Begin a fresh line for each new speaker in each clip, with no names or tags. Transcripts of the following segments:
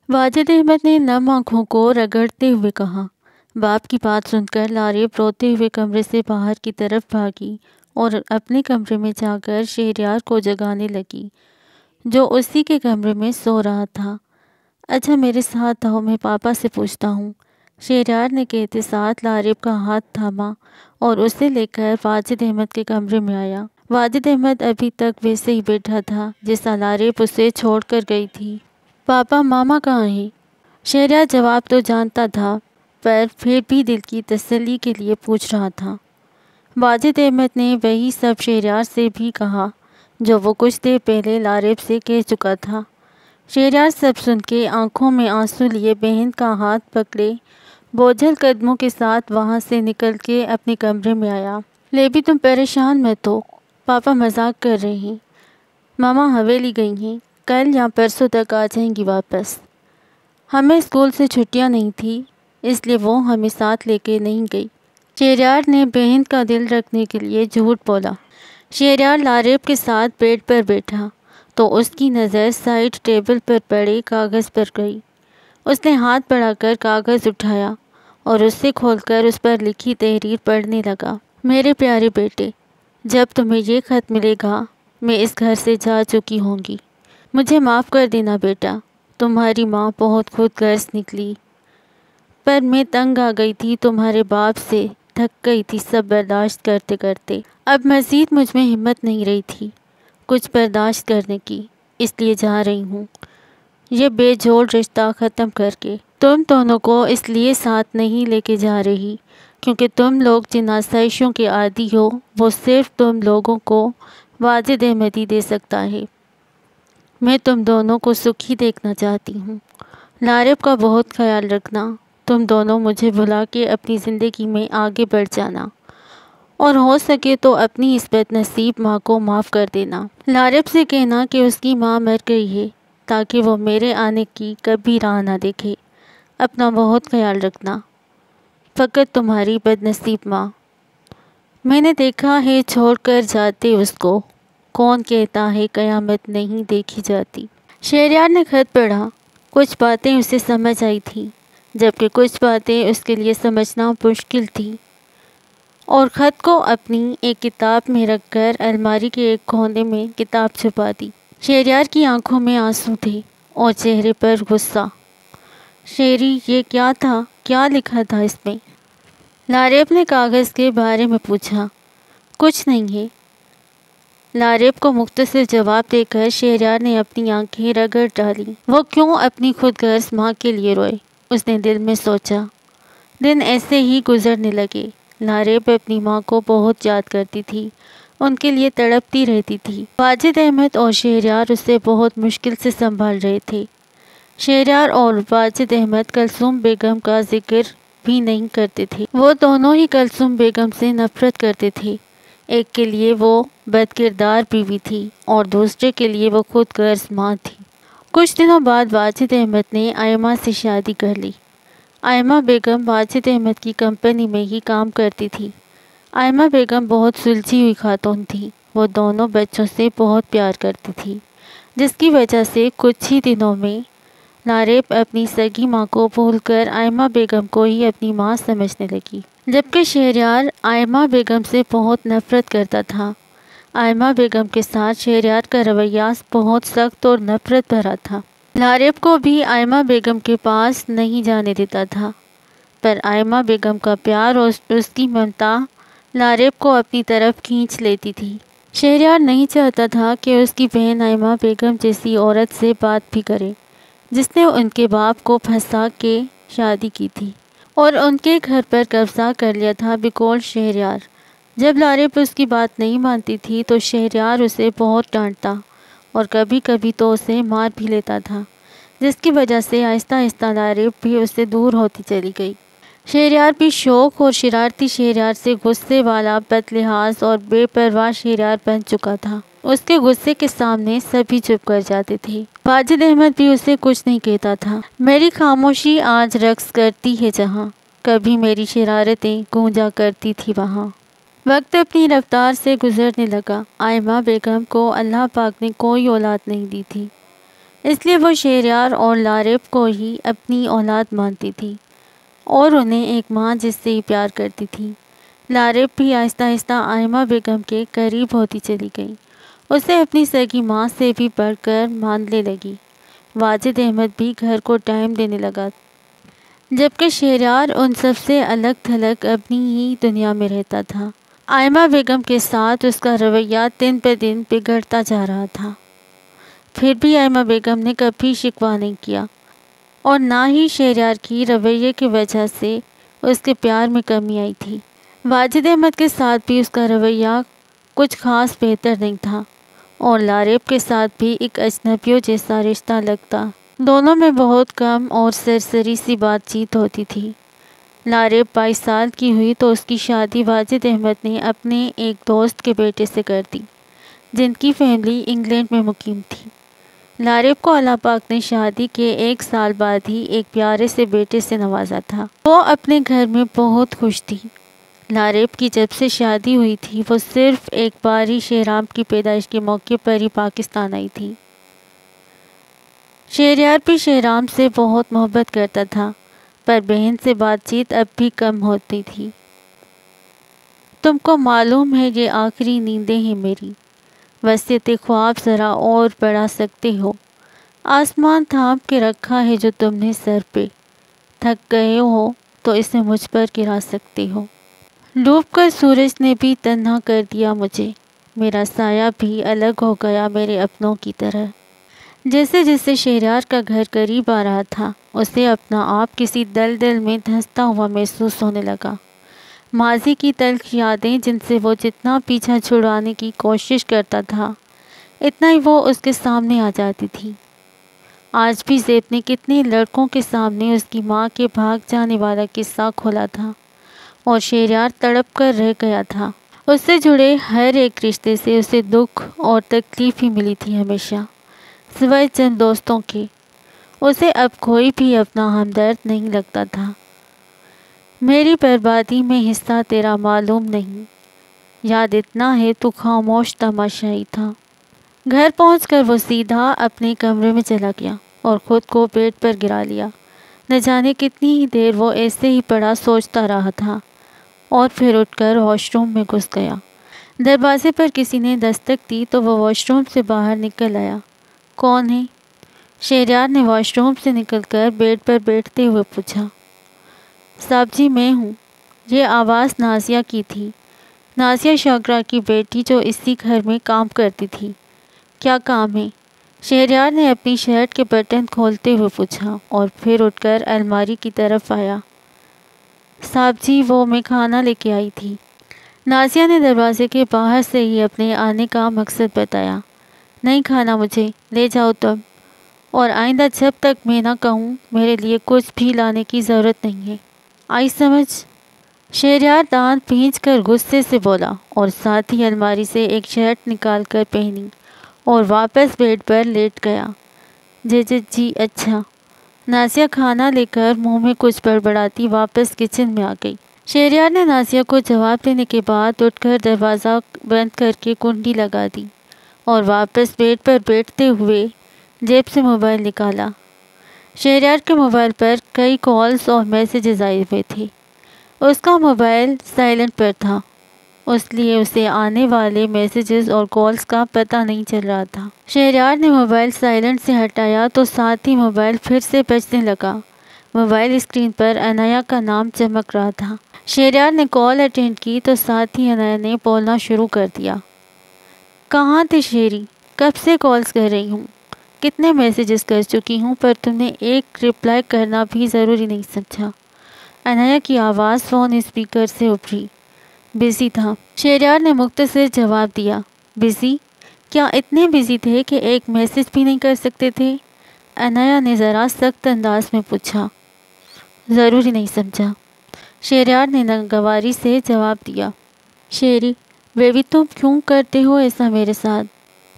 واجد احمد نے نم آنکھوں کو رگڑتے ہوئے کہا۔ باپ کی بات سن کر لاریب روتے ہوئے کمرے سے باہر کی طرف بھاگی اور اپنے کمرے میں جا کر شہریار کو جگانے لگی جو اسی کے کمرے میں سو رہا تھا۔ اچھا میرے ساتھ آؤ، میں پاپا سے پوچھتا ہوں۔ شہریار نے کہتے ساتھ لاریب کا ہاتھ تھاما اور اسے لے کر واجد احمد کے کمرے میں آیا۔ واجد احمد ابھی تک ویسے ہی بیٹھا تھا جیسا لاریب اسے چھوڑ کر گئی تھی۔ پاپا ماما کہاں ہیں؟ شہریار جواب تو جانتا تھا پر پھر بھی دل کی تسلی کے لیے پوچھ رہا تھا۔ واجد احمد نے وہی سب شہریار سے بھی کہا جو وہ کچھ دیر پہلے لاریب سے کہہ چکا تھا۔ شہریار سب سن کے آنکھوں میں آنسو لیے بہن کا ہاتھ پکڑے بوجھل قدموں کے ساتھ وہاں سے نکل کے اپنے کمرے میں آیا۔ لیبی تم پریشان مت ہو، پاپا مذاق کر رہے ہیں۔ ماما حویلی گئی ہیں، کل یا پرسوں تک آ جائیں گی واپس۔ ہمیں اسکول سے چھٹیاں نہیں تھی اس لیے وہ ہمیں ساتھ لے کے نہیں گئی۔ شہریار نے بہن کا دل رکھنے کے لیے جھوٹ بولا۔ شہریار لاریب کے ساتھ بیڈ پر بیٹھا تو اس کی نظر سائڈ ٹیبل پر پڑے کاغذ پر گئی۔ اس نے ہاتھ بڑھا کر کاغذ اٹھایا اور اسے کھول کر اس پر لکھی تحریر پڑھنے لگا۔ میرے پیارے بیٹے، جب تمہیں یہ خط ملے گا میں اس گھر سے جا چکی ہوں گی۔ مجھے معاف کر دینا بیٹا، تمہاری ماں بہت خود غرض نکلی، پر میں تنگ آ گئی تھی تمہارے باپ سے، تھک گئی تھی سب برداشت کرتے کرتے۔ اب مزید مجھ میں ہمت نہیں رہی تھی کچھ برداشت کرنے کی، اس لیے جا رہی ہوں یہ بے جوڑ رشتہ ختم کر کے۔ تم دونوں کو اس لیے ساتھ نہیں لے کے جا رہی کیونکہ تم لوگ جن آسائشوں کے عادی ہو وہ صرف تم لوگوں کو واجد احمد ہی دے سکتا ہے۔ میں تم دونوں کو سکھی دیکھنا چاہتی ہوں۔ لاریب کا بہت خیال رکھنا، تم دونوں مجھے بھلا کے اپنی زندگی میں آگے بڑھ جانا اور ہو سکے تو اپنی اس بد نصیب ماں کو معاف کر دینا۔ لاریب سے کہنا کہ اس کی ماں مر گئی ہے تاکہ وہ میرے آنے کی کبھی راہ نہ دیکھے۔ اپنا بہت خیال رکھنا، فقط تمہاری بد نصیب ماں۔ میں نے دیکھا ہے چھوڑ کر جاتے اس کو، کون کہتا ہے قیامت نہیں دیکھی جاتی۔ شہریار نے خط پڑھا۔ کچھ باتیں اسے سمجھ آئی تھیں جبکہ کچھ باتیں اس کے لیے سمجھنا مشکل تھی، اور خط کو اپنی ایک کتاب میں رکھ کر الماری کے ایک کونے میں کتاب چھپا دی۔ شہریار کی آنکھوں میں آنسو تھے اور چہرے پر غصہ۔ شیری یہ کیا تھا؟ کیا لکھا تھا اس میں؟ لاریب نے کاغذ کے بارے میں پوچھا۔ کچھ نہیں ہے، لاریب کو مختصر جواب دے کر شہریار نے اپنی آنکھیں رگڑ ڈالیں۔ وہ کیوں اپنی خود غرض ماں کے لیے روئے، اس نے دل میں سوچا۔ دن ایسے ہی گزرنے لگے۔ لاریب اپنی ماں کو بہت یاد کرتی تھی، ان کے لیے تڑپتی رہتی تھی۔ واجد احمد اور شہریار اسے بہت مشکل سے سنبھال رہے تھے۔ شہریار اور واجد احمد کلثوم بیگم کا ذکر بھی نہیں کرتے تھے۔ وہ دونوں ہی کلثوم بیگم سے نفرت کرتے تھے۔ ایک کے لیے وہ بد کردار بیوی تھی اور دوسرے کے لیے وہ خود غرض ماں تھی۔ کچھ دنوں بعد واجد احمد نے آئمہ سے شادی کر لی۔ آئمہ بیگم واجد احمد کی کمپنی میں ہی کام کرتی تھی۔ آئمہ بیگم بہت سلجھی ہوئی خاتون تھی۔ وہ دونوں بچوں سے بہت پیار کرتی تھی جس کی وجہ سے کچھ ہی دنوں میں لاریب اپنی سگی ماں کو بھول کر آئمہ بیگم کو ہی اپنی ماں سمجھنے لگی، جبکہ شہریار آئمہ بیگم سے بہت نفرت کرتا تھا۔ آئمہ بیگم کے ساتھ شہریار کا رویہ بہت سخت اور نفرت بھرا تھا۔ لاریب کو بھی آئمہ بیگم کے پاس نہیں جانے دیتا تھا، پر آئمہ بیگم کا پیار اور اس کی ممتا لاریب کو اپنی طرف کھینچ لیتی تھی۔ شہریار نہیں چاہتا تھا کہ اس کی بہن آئمہ بیگم جیسی عورت سے بات بھی کرے جس نے ان کے باپ کو پھنسا کے شادی کی تھی اور ان کے گھر پر قبضہ کر لیا تھا بقول شہریار۔ جب لاریب اس کی بات نہیں مانتی تھی تو شہریار اسے بہت ڈانٹتا اور کبھی کبھی تو اسے مار بھی لیتا تھا، جس کی وجہ سے آہستہ آہستہ لاریب بھی اس سے دور ہوتی چلی گئی۔ شہریار بھی شوق اور شرارتی شہریار سے غصے والا، بد لحاظ اور بے پرواہ شہریار بن چکا تھا۔ اس کے غصے کے سامنے سبھی چپ کر جاتے تھے۔ واجد احمد بھی اسے کچھ نہیں کہتا تھا۔ میری خاموشی آج رقص کرتی ہے جہاں، کبھی میری شرارتیں گونجا کرتی تھی وہاں۔ وقت اپنی رفتار سے گزرنے لگا۔ آئمہ بیگم کو اللہ پاک نے کوئی اولاد نہیں دی تھی۔ اس لیے وہ شہریار اور لاریب کو ہی اپنی اولاد مانتی تھی اور انہیں ایک ماں جس سے ہی پیار کرتی تھی۔ لاریب بھی آہستہ آہستہ آئمہ بیگم کے قریب ہوتی چلی گئی، اسے اپنی سگی ماں سے بھی بڑھ کر ماننے لگی۔ واجد احمد بھی گھر کو ٹائم دینے لگا، جبکہ شہریار ان سب سے الگ تھلگ اپنی ہی دنیا میں رہتا تھا۔ آئمہ بیگم کے ساتھ اس کا رویہ دن بہ دن بگڑتا جا رہا تھا، پھر بھی آئمہ بیگم نے کبھی شکوہ نہیں کیا اور نہ ہی شہریار کی رویے کی وجہ سے اس کے پیار میں کمی آئی تھی۔ واجد احمد کے ساتھ بھی اس کا رویہ کچھ خاص بہتر نہیں تھا اور لاریب کے ساتھ بھی ایک اجنبیوں جیسا رشتہ لگتا۔ دونوں میں بہت کم اور سرسری سی بات چیت ہوتی تھی۔ لاریب 22 سال کی ہوئی تو اس کی شادی واجد احمد نے اپنے ایک دوست کے بیٹے سے کر دی، جن کی فیملی انگلینڈ میں مقیم تھی۔ لاریب کو اللہ پاک نے شادی کے 1 سال بعد ہی ایک پیارے سے بیٹے سے نوازا تھا۔ وہ اپنے گھر میں بہت خوش تھی۔ لاریب کی جب سے شادی ہوئی تھی وہ صرف ایک بار ہی شہرام کی پیدائش کے موقع پر ہی پاکستان آئی تھی۔ شہریار بھی شہرام سے بہت محبت کرتا تھا، پر بہن سے بات چیت اب بھی کم ہوتی تھی۔ تم کو معلوم ہے یہ آخری نیندیں ہیں میری، وسعت خواب ذرا اور بڑھا سکتے ہو، آسمان تھام کے رکھا ہے جو تم نے سر پہ، تھک گئے ہو تو اسے مجھ پر گرا سکتے ہو۔ ڈوب کر سورج نے بھی تنہا کر دیا مجھے، میرا سایہ بھی الگ ہو گیا میرے اپنوں کی طرح۔ جیسے جیسے شہریار کا گھر قریب آ رہا تھا اسے اپنا آپ کسی دلدل میں دھنستا ہوا محسوس ہونے لگا۔ ماضی کی تلخ یادیں جن سے وہ جتنا پیچھا چھڑانے کی کوشش کرتا تھا اتنا ہی وہ اس کے سامنے آ جاتی تھی۔ آج بھی زیب نے کتنے لڑکوں کے سامنے اس کی ماں کے بھاگ جانے والا قصہ کھولا تھا اور شہریار تڑپ کر رہ گیا تھا۔ اس سے جڑے ہر ایک رشتے سے اسے دکھ اور تکلیف ہی ملی تھی ہمیشہ، سوائے چند دوستوں کے۔ اسے اب کوئی بھی اپنا ہمدرد نہیں لگتا تھا۔ میری بربادی میں حصہ تیرا معلوم نہیں، یاد اتنا ہے تو خاموش تماشائی تھا۔ گھر پہنچ کر وہ سیدھا اپنے کمرے میں چلا گیا اور خود کو بیڈ پر گرا لیا۔ نہ جانے کتنی ہی دیر وہ ایسے ہی پڑا سوچتا رہا تھا اور پھر اٹھ کر واش روم میں گھس گیا۔ دروازے پر کسی نے دستک دی تو وہ واش روم سے باہر نکل آیا۔ کون ہے؟ شہریار نے واش روم سے نکل کر بیڈ پر بیٹھتے ہوئے پوچھا۔ صاحب جی میں ہوں۔ یہ آواز نازیہ کی تھی، نازیہ شاگرا کی بیٹی جو اسی گھر میں کام کرتی تھی۔ کیا کام ہے؟ شہریار نے اپنی شرٹ کے بٹن کھولتے ہوئے پوچھا اور پھر اٹھ کر الماری کی طرف آیا۔ صاحب جی وہ میں کھانا لے کے آئی تھی۔ نازیہ نے دروازے کے باہر سے ہی اپنے آنے کا مقصد بتایا۔ نہیں کھانا مجھے، لے جاؤ تم، اور آئندہ جب تک میں نہ کہوں میرے لیے کچھ بھی لانے کی ضرورت نہیں ہے، آئی سمجھ؟ شہریار دانت بھینچ کر غصے سے بولا اور ساتھ ہی الماری سے ایک شرٹ نکال کر پہنی اور واپس بیڈ پر لیٹ گیا۔ جی اچھا۔ نازیہ کھانا لے کر منہ میں کچھ بڑبڑاتی واپس کچن میں آ گئی۔ شہریار نے نازیہ کو جواب دینے کے بعد اٹھ کر دروازہ بند کر کے کنڈی لگا دی اور واپس بیڈ پر بیٹھتے ہوئے جیب سے موبائل نکالا۔ شہریار کے موبائل پر کئی کالز اور میسیجز آئے ہوئے تھے۔ اس کا موبائل سائلنٹ پر تھا، اس لیے اسے آنے والے میسیجز اور کالز کا پتہ نہیں چل رہا تھا۔ شہریار نے موبائل سائلنٹ سے ہٹایا تو ساتھ ہی موبائل پھر سے بجنے لگا۔ موبائل اسکرین پر انایا کا نام چمک رہا تھا۔ شہریار نے کال اٹینڈ کی تو ساتھ ہی انایا نے بولنا شروع کر دیا۔ کہاں تھے شیری؟ کب سے کالز کر رہی ہوں، کتنے میسیجز کر چکی ہوں، پر تم نے ایک رپلائی کرنا بھی ضروری نہیں سمجھا۔ انایا کی آواز فون اسپیکر سے ابھری۔ بزی تھا، شہریار نے مختصر جواب دیا۔ بزی؟ کیا اتنے بزی تھے کہ ایک میسیج بھی نہیں کر سکتے تھے؟ انایا نے ذرا سخت انداز میں پوچھا۔ ضروری نہیں سمجھا، شہریار نے ناگواری سے جواب دیا۔ شیری بیبی تم کیوں کرتے ہو ایسا میرے ساتھ؟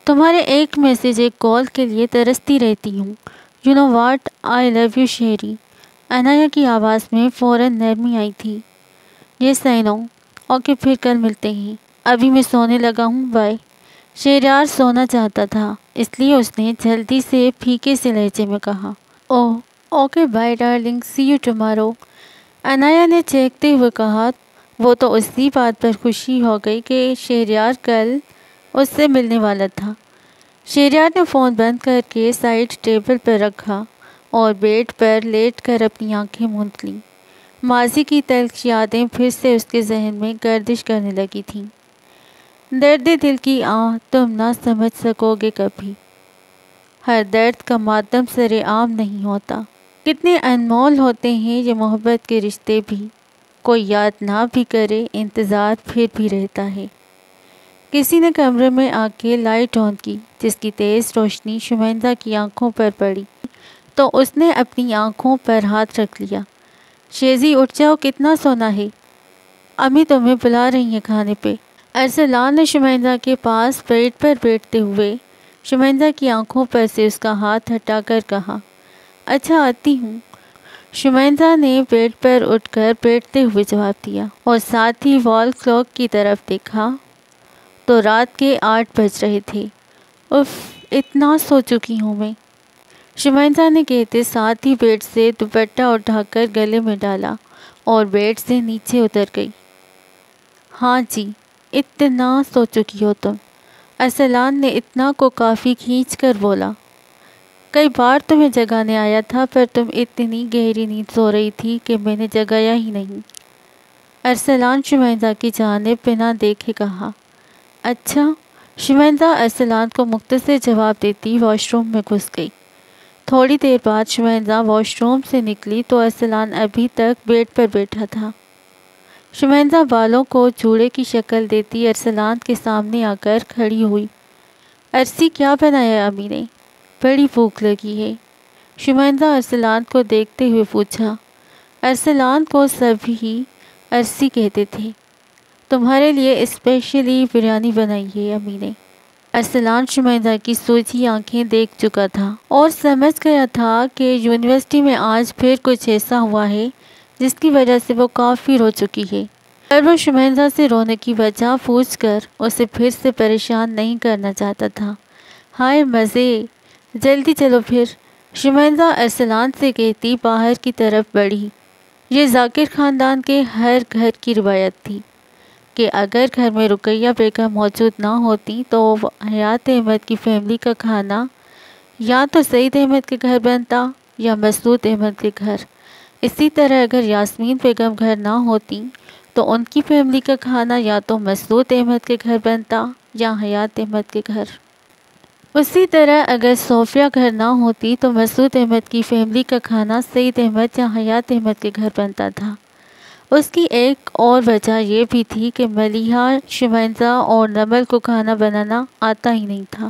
تمہارے ایک میسیج ایک کال کے لیے ترستی رہتی ہوں۔ You know what, I love you Sherry. Anaya کی آواز میں فوراً نرمی آئی تھی۔ یس آئی نو، اوکے پھر کل ملتے ہیں، ابھی میں سونے لگا ہوں، بائے۔ شہریار سونا چاہتا تھا، اس لیے اس نے جلدی سے پھیکے سے لہجے میں کہا، oh okay bye darling, see you tomorrow. Anaya نے چہکتے ہوئے کہا۔ وہ تو اسی بات پر خوشی ہو گئی کہ شہریار کل اس سے ملنے والا تھا۔ شہریار نے فون بند کر کے سائڈ ٹیبل پر رکھا اور بیڈ پر لیٹ کر اپنی آنکھیں موند لیں۔ ماضی کی تلخ یادیں پھر سے اس کے ذہن میں گردش کرنے لگی تھیں۔ درد دل کی آہ تم نہ سمجھ سکو گے کبھی۔ ہر درد کا ماتم سرِ عام نہیں ہوتا۔ کتنے انمول ہوتے ہیں یہ محبت کے رشتے بھی، کوئی یاد نہ بھی کرے انتظار پھر بھی رہتا ہے۔ کسی نے کمرے میں آ کے لائٹ آن کی، جس کی تیز روشنی شمائندہ کی آنکھوں پر پڑی تو اس نے اپنی آنکھوں پر ہاتھ رکھ لیا۔ شیزی اٹھ جاؤ، کتنا سونا ہے، امی تمہیں بلا رہی ہیں کھانے پہ۔ ارسلان نے شمائندہ کے پاس بیڈ پر بیٹھتے ہوئے شمائندہ کی آنکھوں پر سے اس کا ہاتھ ہٹا کر کہا، اچھا آتی ہوں۔ شمائندہ نے بیڈ پر اٹھ کر بیٹھتے ہوئے جواب دیا اور ساتھ ہی وال کلاک کی طرف دیکھا تو رات کے 8 بج رہے تھے۔ اف، اتنا سو چکی ہوں میں، شمائندہ نے کہتے ساتھ ہی بیڈ سے دوپٹہ اٹھا کر گلے میں ڈالا اور بیڈ سے نیچے اتر گئی۔ ہاں جی، اتنا سو چکی ہو تم، ارسلان نے اتنا کو کافی کھینچ کر بولا۔ کئی بار تمہیں جگانے آیا تھا پر تم اتنی گہری نیند سو رہی تھی کہ میں نے جگایا ہی نہیں۔ ارسلان شمائندہ کی جانب بنا دیکھے کہا۔ اچھا، شمائندہ ارسلان کو مختصر جواب دیتی واش روم میں گھس گئی۔ تھوڑی دیر بعد شمائندہ واش روم سے نکلی تو ارسلان ابھی تک بیڈ پر بیٹھا تھا۔ شمائندہ بالوں کو جوڑے کی شکل دیتی ارسلان کے سامنے آ کر کھڑی ہوئی۔ ارسی، کیا بنایا امی نے؟ بڑی بھوک لگی ہے، شمائندہ ارسلان کو دیکھتے ہوئے پوچھا۔ ارسلان کو سبھی ارسی کہتے تھے۔ تمہارے لیے اسپیشلی بریانی بنائی ہے امی نے۔ ارسلان شمائندہ کی سوجھی آنکھیں دیکھ چکا تھا اور سمجھ گیا تھا کہ یونیورسٹی میں آج پھر کچھ ایسا ہوا ہے جس کی وجہ سے وہ کافی رو چکی ہے، پر وہ شمائندہ سے رونے کی وجہ پوچھ کر اسے پھر سے پریشان نہیں کرنا چاہتا تھا۔ ہائے مزے، جلدی چلو پھر، شمائندہ ارسلان سے کہتی باہر کی طرف بڑھی۔ یہ ذاکر خاندان کے ہر گھر کی روایت تھی کہ اگر گھر میں رقیہ بیگم موجود نہ ہوتی تو حیات احمد کی فیملی کا کھانا یا تو سعید احمد کے گھر بنتا یا مسعود احمد کے گھر۔ اسی طرح اگر یاسمین بیگم گھر نہ ہوتی تو ان کی فیملی کا کھانا یا تو مسعود احمد کے گھر بنتا یا حیات احمد کے گھر۔ اسی طرح اگر صوفیہ گھر نہ ہوتی تو مسعود احمد کی فیملی کا کھانا سعید احمد یا حیات احمد کے گھر بنتا تھا۔ اس کی ایک اور وجہ یہ بھی تھی کہ ملیحہ، شمائندہ اور نمل کو کھانا بنانا آتا ہی نہیں تھا،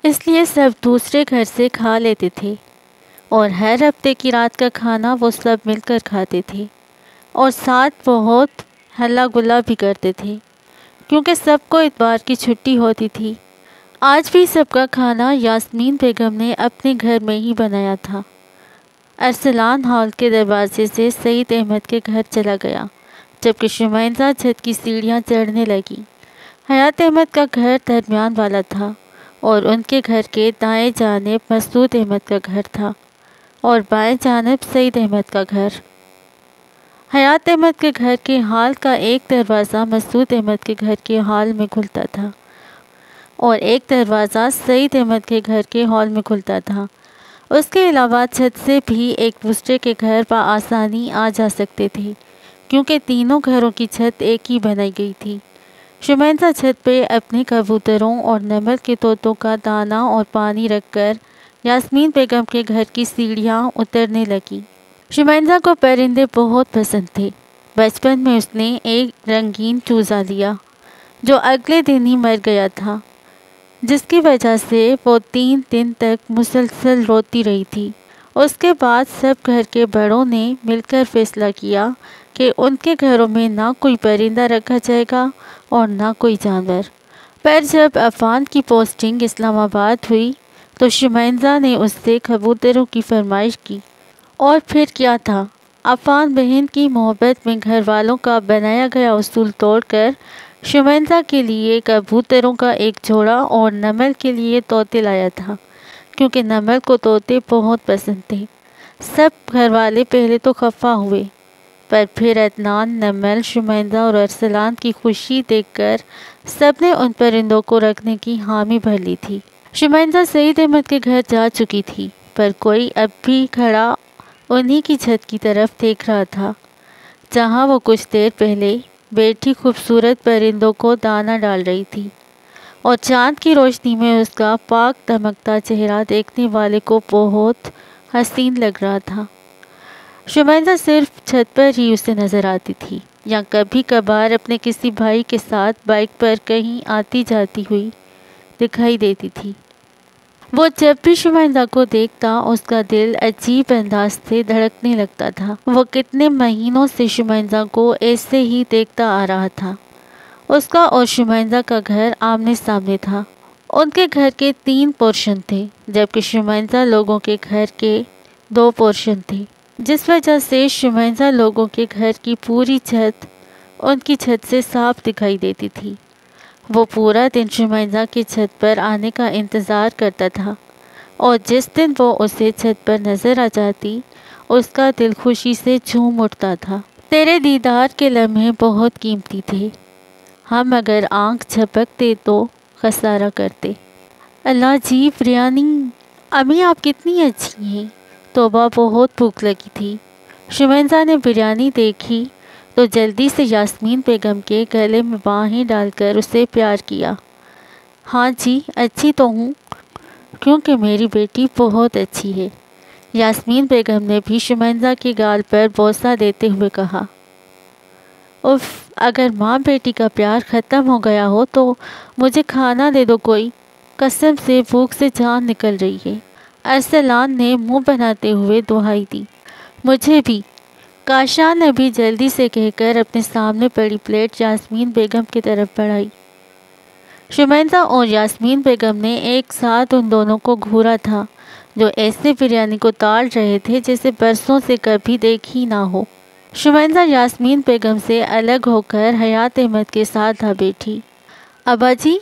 اس لیے سب دوسرے گھر سے کھا لیتے تھے اور ہر ہفتے کی رات کا کھانا وہ سب مل کر کھاتے تھے اور ساتھ بہت ہلا گلا بھی کرتے تھے کیونکہ سب کو اتوار کی چھٹی ہوتی تھی۔ آج بھی سب کا کھانا یاسمین بیگم نے اپنے گھر میں ہی بنایا تھا۔ ارسلان ہال کے دروازے سے سعید احمد کے گھر چلا گیا جبکہ شمائندہ چھت کی سیڑھیاں چڑھنے لگی۔ حیات احمد کا گھر درمیان والا تھا اور ان کے گھر کے دائیں جانب مسعود احمد کا گھر تھا اور بائیں جانب سعید احمد کا گھر۔ حیات احمد کے گھر کے ہال کا ایک دروازہ مسعود احمد کے گھر کے ہال میں کھلتا تھا اور ایک دروازہ سعید احمد کے گھر کے ہال میں کھلتا تھا۔ اس کے علاوہ چھت سے بھی ایک دوسرے کے گھر بآسانی آ جا سکتے تھے کیونکہ تینوں گھروں کی چھت ایک ہی بنائی گئی تھی۔ شمائندہ چھت پہ اپنے کبوتروں اور نمل کے طوطوں کا دانہ اور پانی رکھ کر یاسمین بیگم کے گھر کی سیڑھیاں اترنے لگی۔ شمائندہ کو پرندے بہت پسند تھے۔ بچپن میں اس نے ایک رنگین چوزا لیا جو اگلے دن ہی مر گیا تھا، جس کی وجہ سے وہ 3 دن تک مسلسل روتی رہی تھی۔ اس کے بعد سب گھر کے بڑوں نے مل کر فیصلہ کیا کہ ان کے گھروں میں نہ کوئی پرندہ رکھا جائے گا اور نہ کوئی جانور۔ پر جب عفان کی پوسٹنگ اسلام آباد ہوئی تو شمائندہ نے اس سے کبوتروں کی فرمائش کی، اور پھر کیا تھا، عفان بہن کی محبت میں گھر والوں کا بنایا گیا اصول توڑ کر شمائندہ کے لیے کبوتروں کا ایک جوڑا اور نمل کے لیے طوطے لایا تھا، کیونکہ نمل کو طوطے بہت پسند تھے۔ سب گھر والے پہلے تو خفا ہوئے، پر پھر عدنان، نمل، شمائندہ اور ارسلان کی خوشی دیکھ کر سب نے ان پرندوں کو رکھنے کی حامی بھر لی تھی۔ شمائندہ سعید احمد کے گھر جا چکی تھی، پر کوئی اب بھی کھڑا انہی کی چھت کی طرف دیکھ رہا تھا، جہاں وہ کچھ دیر پہلے بیٹھی خوبصورت پرندوں کو دانہ ڈال رہی تھی، اور چاند کی روشنی میں اس کا پاک دمکتا چہرہ دیکھنے والے کو بہت حسین لگ رہا تھا۔ شمائندہ صرف چھت پر ہی اسے نظر آتی تھی، یا کبھی کبھار اپنے کسی بھائی کے ساتھ بائک پر کہیں آتی جاتی ہوئی دکھائی دیتی تھی۔ وہ جب بھی شمائندہ کو دیکھتا اس کا دل عجیب انداز سے دھڑکنے لگتا تھا۔ وہ کتنے مہینوں سے شمائندہ کو ایسے ہی دیکھتا آ رہا تھا۔ اس کا اور شمائندہ کا گھر آمنے سامنے تھا۔ ان کے گھر کے 3 پورشن تھے، جبکہ شمائندہ لوگوں کے گھر کے 2 پورشن تھے، جس وجہ سے شمائندہ لوگوں کے گھر کی پوری چھت ان کی چھت سے صاف دکھائی دیتی تھی۔ وہ پورا دن شمائندہ کی چھت پر آنے کا انتظار کرتا تھا، اور جس دن وہ اسے چھت پر نظر آ جاتی اس کا دل خوشی سے جھوم اٹھتا تھا۔ تیرے دیدار کے لمحے بہت قیمتی تھے، ہم اگر آنکھ جھپکتے تو خسارہ کرتے۔ اللہ جی، بریانی! امی آپ کتنی اچھی ہیں۔ توبہ، بہت بھوک لگی تھی۔ شمائندہ نے بریانی دیکھی تو جلدی سے یاسمین بیگم کے گلے میں باہیں ڈال کر اسے پیار کیا۔ ہاں جی، اچھی تو ہوں، کیونکہ میری بیٹی بہت اچھی ہے، یاسمین بیگم نے بھی شمائندہ کے گال پر بوسہ دیتے ہوئے کہا۔ اف، اگر ماں بیٹی کا پیار ختم ہو گیا ہو تو مجھے کھانا دے دو کوئی، قسم سے بھوک سے جان نکل رہی ہے۔ ارسلان نے منہ بناتے ہوئے دہائی دی۔ مجھے بھی، کاشان نے بھی جلدی سے کہہ کر اپنے سامنے پڑی پلیٹ یاسمین بیگم کی طرف بڑھائی۔ شمائندہ اور یاسمین بیگم نے ایک ساتھ ان دونوں کو گھورا تھا، جو ایسے بریانی کو تال رہے تھے جیسے برسوں سے کبھی دیکھی نہ ہو۔ شمائندہ یاسمین بیگم سے الگ ہو کر حیات احمد کے ساتھ آ بیٹھی۔ ابا جی،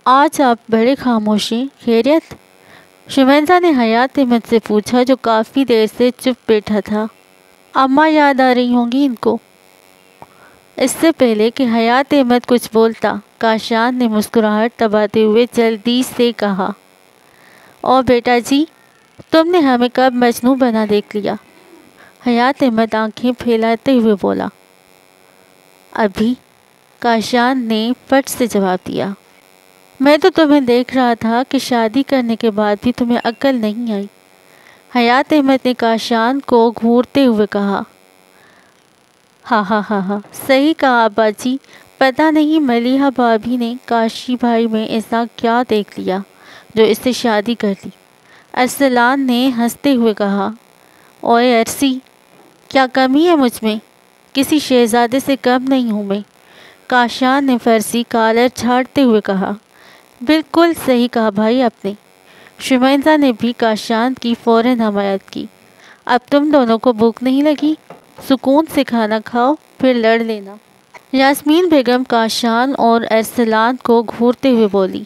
آج آپ بڑے خاموش ہیں، خیریت؟ شمائندہ نے حیات احمد سے پوچھا، جو کافی دیر سے چپ بیٹھا تھا۔ اماں یاد آ رہی ہوں گی ان کو۔ اس سے پہلے کہ حیات احمد کچھ بولتا، کاشان نے مسکراہٹ دباتے ہوئے جلدی سے کہا، او بیٹا جی، تم نے ہمیں کب مجنوں بنا دیکھ لیا؟ حیات احمد آنکھیں پھیلاتے ہوئے بولا۔ ابھی، کاشان نے پٹ سے جواب دیا۔ میں تو تمہیں دیکھ رہا تھا کہ شادی کرنے کے بعد بھی تمہیں عقل نہیں آئی۔ حیات احمد نے کاشان کو گھورتے ہوئے کہا۔ ہاں ہاں ہاں ہاں، صحیح کہا ابا جی، پتہ نہیں ملیحہ بھابی نے کاشی بھائی میں ایسا کیا دیکھ لیا جو اس سے شادی کر لی۔ ارسلان نے ہنستے ہوئے کہا۔ اوئے ارسی، کیا کمی ہے مجھ میں؟ کسی شہزادے سے کم نہیں ہوں میں، کاشان نے فرسی کالر جھاڑتے ہوئے کہا۔ بالکل صحیح کہا بھائی آپ نے۔ شمائندہ نے بھی کاشان کی فوراً حمایت کی۔ اب تم دونوں کو بھوک نہیں لگی؟ سکون سے کھانا کھاؤ، پھر لڑ لینا۔ یاسمین بیگم کاشان اور ارسلان کو گھورتے ہوئے بولی۔